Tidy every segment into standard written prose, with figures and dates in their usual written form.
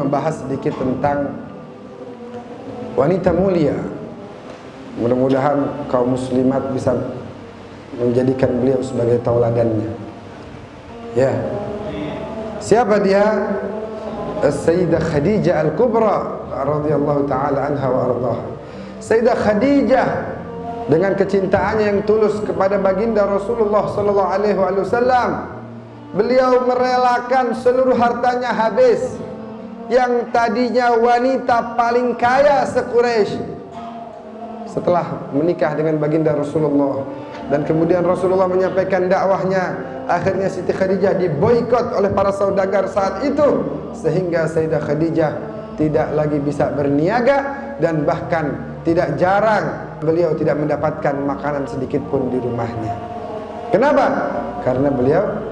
membahas sedikit tentang wanita mulia. Mudah-mudahan kaum muslimat bisa menjadikan beliau sebagai tauladannya. Ya. Siapa dia? Sayyidah Khadijah Al-Kubra radhiyallahu taala anha wa ardhaha. Sayyidah Khadijah dengan kecintaannya yang tulus kepada baginda Rasulullah sallallahu alaihi wasallam, beliau merelakan seluruh hartanya habis. Yang tadinya wanita paling kaya se-Quraisy, setelah menikah dengan baginda Rasulullah, dan kemudian Rasulullah menyampaikan dakwahnya, akhirnya Siti Khadijah diboikot oleh para saudagar saat itu, sehingga Sayyidah Khadijah tidak lagi bisa berniaga, dan bahkan tidak jarang beliau tidak mendapatkan makanan sedikit pun di rumahnya. Kenapa? Karena beliau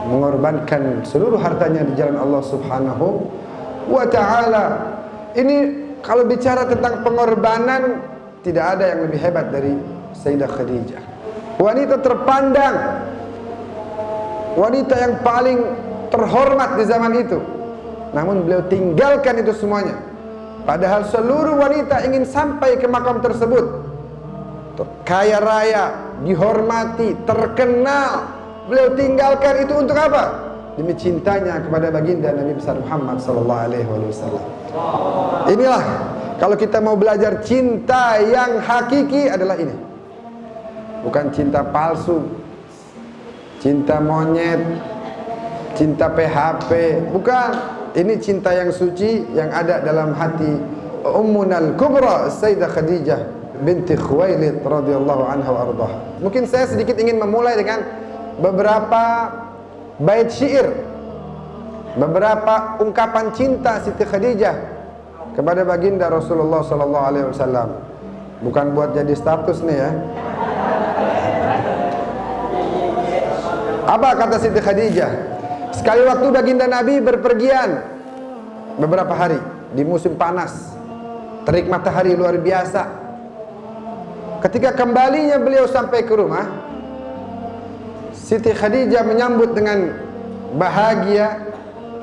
mengorbankan seluruh hartanya di jalan Allah Subhanahu wa ta'ala. Ini kalau bicara tentang pengorbanan, tidak ada yang lebih hebat dari Sayyidah Khadijah. Wanita terpandang, wanita yang paling terhormat di zaman itu. Namun beliau tinggalkan itu semuanya. Padahal seluruh wanita ingin sampai ke makam tersebut, kaya raya, dihormati, terkenal. Beliau tinggalkan itu untuk apa? Demi cintanya kepada baginda Nabi besar Muhammad sallallahu alaihi wasallam. Inilah kalau kita mau belajar cinta yang hakiki adalah ini. Bukan cinta palsu, cinta monyet, cinta PHP, bukan. Ini cinta yang suci yang ada dalam hati Ummunal Kubra Sayyidah Khadijah binti Khuwailid radhiyallahu anha wa ardhaha. Mungkin saya sedikit ingin memulai dengan beberapa bait syair, beberapa ungkapan cinta Siti Khadijah kepada baginda Rasulullah sallallahu alaihi wasallam. Bukan buat jadi status nih ya. Apa kata Siti Khadijah? Sekali waktu baginda Nabi berpergian beberapa hari di musim panas, terik matahari luar biasa. Ketika kembalinya beliau sampai ke rumah, Siti Khadijah menyambut dengan bahagia,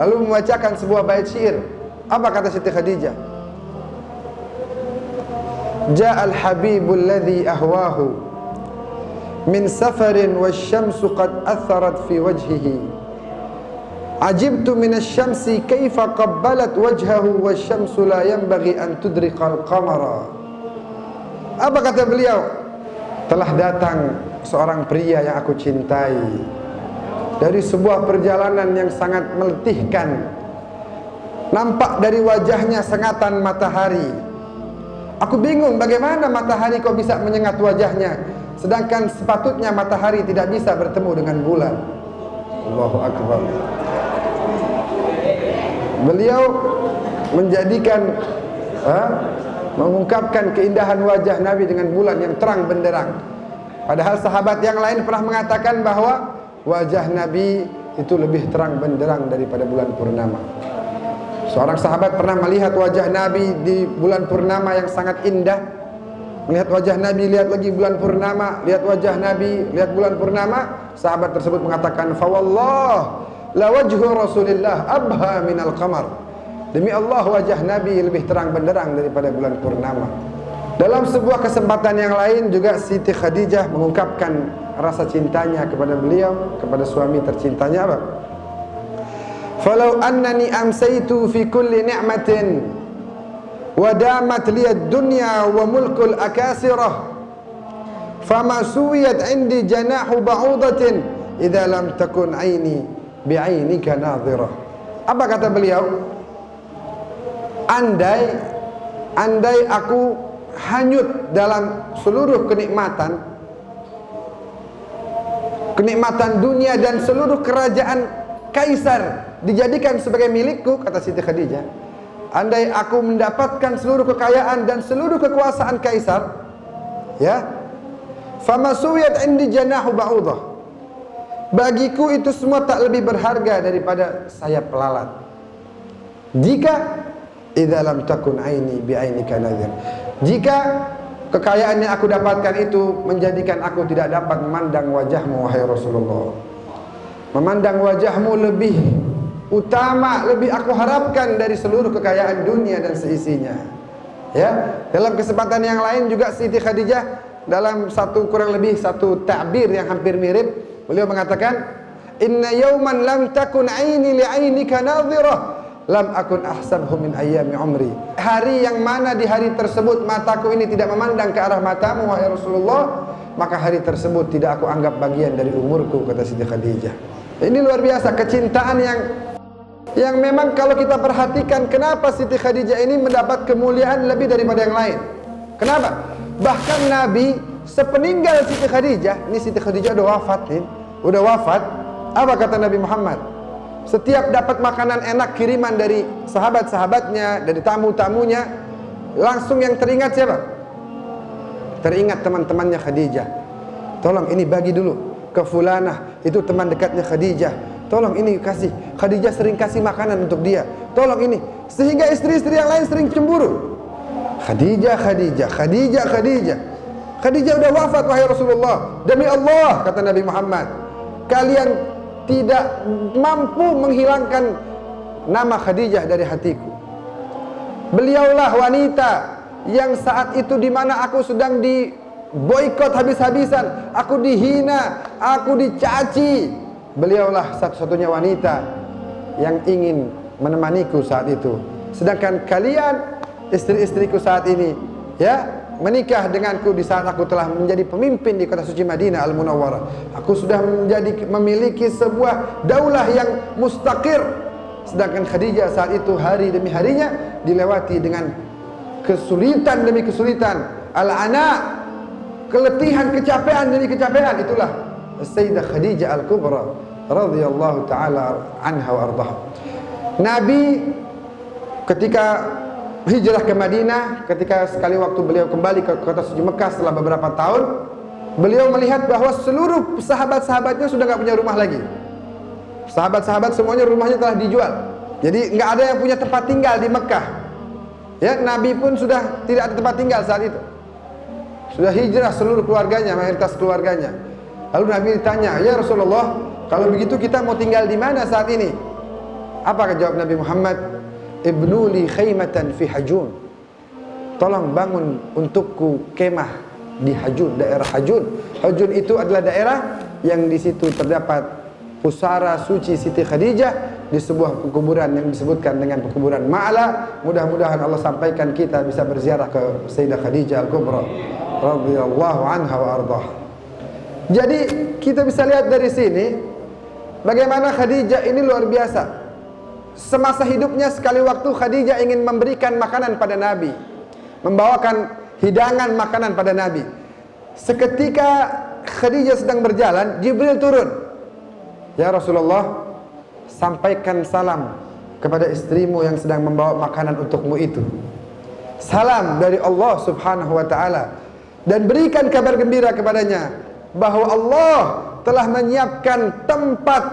lalu membacakan sebuah bait syair. Apa kata Siti Khadijah? Ja'al habibul ladzi ahwahu min safarin wasyamsu qad atharat fi wajhihi. Ajibtu minasyamsi kaifa qabbalat wajhahu wasyamsu la yanbaghi an tudriqal qamara. Apa kata beliau? Telah datang seorang pria yang aku cintai dari sebuah perjalanan yang sangat meletihkan. Nampak dari wajahnya sengatan matahari. Aku bingung bagaimana matahari kok bisa menyengat wajahnya, sedangkan sepatutnya matahari tidak bisa bertemu dengan bulan. Allahu Akbar. Beliau menjadikan mengungkapkan keindahan wajah Nabi dengan bulan yang terang benderang. Padahal sahabat yang lain pernah mengatakan bahwa wajah Nabi itu lebih terang benderang daripada bulan purnama. Seorang sahabat pernah melihat wajah Nabi di bulan purnama yang sangat indah. Melihat wajah Nabi, lihat lagi bulan purnama, lihat wajah Nabi, lihat bulan purnama. Sahabat tersebut mengatakan, "Fa wallah la wajhu Rasulillah abha minal qamar." Demi Allah wajah Nabi lebih terang benderang daripada bulan purnama. Dalam sebuah kesempatan yang lain juga Siti Khadijah mengungkapkan rasa cintanya kepada beliau, kepada suami tercintanya apa? Falau annani amsaitu fi kulli ni'matin wa damat liyad dunya wa mulkul akasirah fama suwiyat indi janahu ba'udatin idza lam takun aini bi'ainika nadhirah. Apa kata beliau? Andai aku hanyut dalam seluruh kenikmatan dunia dan seluruh kerajaan kaisar dijadikan sebagai milikku, kata Siti Khadijah. Andai aku mendapatkan seluruh kekayaan dan seluruh kekuasaan kaisar, ya, famasuyat indi janahu ba'udah, bagiku itu semua tak lebih berharga daripada sayap lalat. Jika idza lam takun aini bi ainika nadhir, jika kekayaan yang aku dapatkan itu menjadikan aku tidak dapat memandang wajahmu wahai Rasulullah. Memandang wajahmu lebih utama, lebih aku harapkan dari seluruh kekayaan dunia dan seisinya. Ya, dalam kesempatan yang lain juga Siti Khadijah dalam kurang lebih satu ta'bir yang hampir mirip, beliau mengatakan, "Inna yawman lam takun 'aini li 'ainika nadhirah, lam akun ahsabhu min ayyami umri." Hari yang mana di hari tersebut mataku ini tidak memandang ke arah matamu wahai Rasulullah, maka hari tersebut tidak aku anggap bagian dari umurku, kata Siti Khadijah. Ini luar biasa kecintaan yang memang kalau kita perhatikan kenapa Siti Khadijah ini mendapat kemuliaan lebih daripada yang lain. Kenapa? Bahkan Nabi sepeninggal Siti Khadijah, ini Siti Khadijah udah wafat nih, udah wafat. Apa kata Nabi Muhammad? Setiap dapat makanan enak kiriman dari sahabat-sahabatnya, dari tamu-tamunya, langsung yang teringat siapa? Teringat teman-temannya Khadijah. Tolong ini bagi dulu ke fulanah, itu teman dekatnya Khadijah. Tolong ini kasih. Khadijah sering kasih makanan untuk dia. Tolong ini. Sehingga istri-istri yang lain sering cemburu. Khadijah, Khadijah, Khadijah, Khadijah. Khadijah udah wafat wahai Rasulullah. Demi Allah, kata Nabi Muhammad, kalian tidak mampu menghilangkan nama Khadijah dari hatiku. Beliaulah wanita yang saat itu di mana aku sedang diboikot habis-habisan, aku dihina, aku dicaci. Beliaulah satu-satunya wanita yang ingin menemaniku saat itu. Sedangkan kalian, istri-istriku saat ini, ya, menikah denganku di saat aku telah menjadi pemimpin di kota suci Madinah Al-Munawwarah. Aku sudah memiliki sebuah daulah yang mustaqir. Sedangkan Khadijah saat itu hari demi harinya dilewati dengan kesulitan demi kesulitan, al-ana, keletihan, kecapean demi kecapean. Itulah Sayyidah Khadijah Al-Kubra radhiyallahu taala anha wa ardhaha. Nabi ketika hijrah ke Madinah, ketika sekali waktu beliau kembali ke kota suci Mekah setelah beberapa tahun, beliau melihat bahwa seluruh sahabat-sahabatnya sudah nggak punya rumah lagi. Sahabat-sahabat semuanya rumahnya telah dijual. Jadi nggak ada yang punya tempat tinggal di Mekah. Ya, Nabi pun sudah tidak ada tempat tinggal saat itu. Sudah hijrah seluruh keluarganya, mayoritas keluarganya. Lalu Nabi ditanya, "Ya Rasulullah, kalau begitu kita mau tinggal di mana saat ini?" Apa jawab Nabi Muhammad? "Ibnu li khaymatan fi Hajun." Tolong bangun untukku kemah di Hajun, daerah Hajun. Hajun itu adalah daerah yang di situ terdapat pusara suci Siti Khadijah di sebuah pekuburan yang disebutkan dengan pekuburan Ma'la. Mudah-mudahan Allah sampaikan kita bisa berziarah ke Sayyidah Khadijah Al-Kubra radhiyallahu anha wa ardhaha. Jadi kita bisa lihat dari sini bagaimana Khadijah ini luar biasa. Semasa hidupnya sekali waktu Khadijah ingin memberikan makanan pada Nabi, membawakan hidangan makanan pada Nabi. Seketika Khadijah sedang berjalan, Jibril turun. "Ya Rasulullah, sampaikan salam kepada istrimu yang sedang membawa makanan untukmu itu. Salam dari Allah subhanahu wa ta'ala. Dan berikan kabar gembira kepadanya bahwa Allah telah menyiapkan tempat,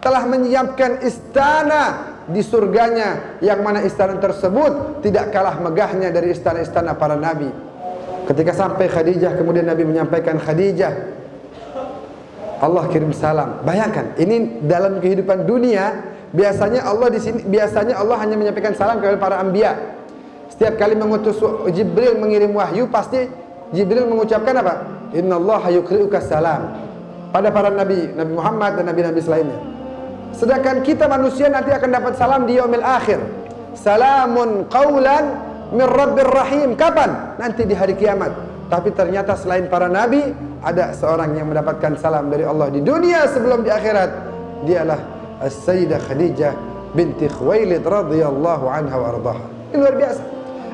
telah menyiapkan istana di surganya, yang mana istana tersebut tidak kalah megahnya dari istana-istana para nabi." Ketika sampai Khadijah, kemudian Nabi menyampaikan, "Khadijah, Allah kirim salam." Bayangkan, ini dalam kehidupan dunia biasanya Allah di sini hanya menyampaikan salam kepada para anbiya. Setiap kali mengutus Jibril mengirim wahyu, pasti Jibril mengucapkan apa? "Innallaha yuqri'uka salam." Pada para nabi, Nabi Muhammad dan nabi-nabi selainnya. Sedangkan kita manusia nanti akan dapat salam di yaumil akhir. Salamun qaulan min rabbir rahim. Kapan? Nanti di hari kiamat. Tapi ternyata selain para nabi, ada seorang yang mendapatkan salam dari Allah di dunia sebelum di akhirat. Dialah As-Sayyidah Khadijah binti Khuwailid radhiyallahu anha wa ardhaha. Ini luar biasa.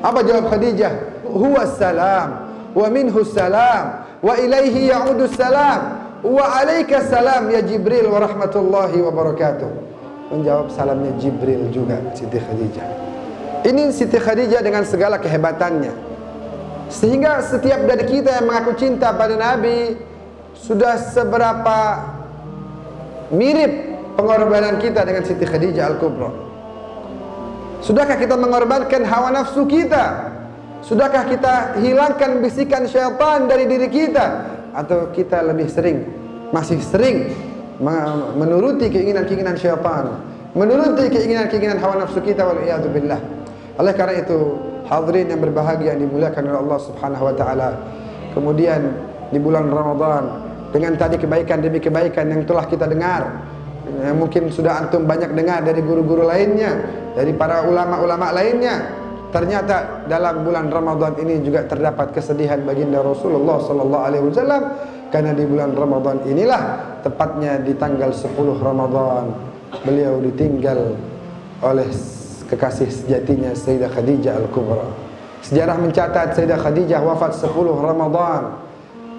Apa jawab Khadijah? "Huwa salam wa minhu salam wa ilaihi ya'udu salam wa alaika salam ya Jibril wa rahmatullahi wa barakatuh." Menjawab salamnya Jibril juga Siti Khadijah. Ini Siti Khadijah dengan segala kehebatannya. Sehingga setiap dari kita yang mengaku cinta pada Nabi, sudah seberapa mirip pengorbanan kita dengan Siti Khadijah Al-Kubra. Sudahkah kita mengorbankan hawa nafsu kita? Sudahkah kita hilangkan bisikan syaitan dari diri kita? Atau kita lebih sering, masih sering menuruti keinginan-keinginan syaitan, menuruti keinginan-keinginan hawa nafsu kita, wal'iyadzubillah. Oleh karena itu, hadirin yang berbahagia yang dimuliakan oleh Allah Subhanahu wa taala. Kemudian di bulan Ramadan, dengan tadi kebaikan demi kebaikan yang telah kita dengar, mungkin sudah antum banyak dengar dari guru-guru lainnya, dari para ulama-ulama lainnya. Ternyata dalam bulan Ramadan ini juga terdapat kesedihan baginda Rasulullah sallallahu alaihi wasallam, karena di bulan Ramadan inilah, tepatnya di tanggal 10 Ramadan, beliau ditinggal oleh kekasih sejatinya Sayyidah Khadijah Al-Kubra. Sejarah mencatat Sayyidah Khadijah wafat 10 Ramadan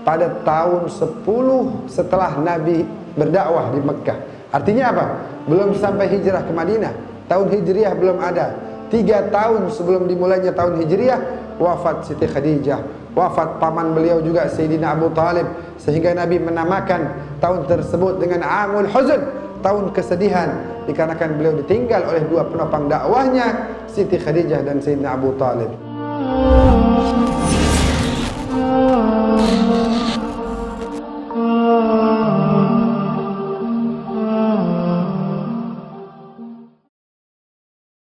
pada tahun 10 setelah Nabi berdakwah di Mekah. Artinya apa? Belum sampai hijrah ke Madinah. Tahun Hijriah belum ada. 3 tahun sebelum dimulainya tahun Hijriah, wafat Siti Khadijah. Wafat paman beliau juga Sayyidina Abu Talib. Sehingga Nabi menamakan tahun tersebut dengan Amul Huzn, tahun kesedihan, dikarenakan beliau ditinggal oleh 2 penopang dakwahnya, Siti Khadijah dan Sayyidina Abu Talib.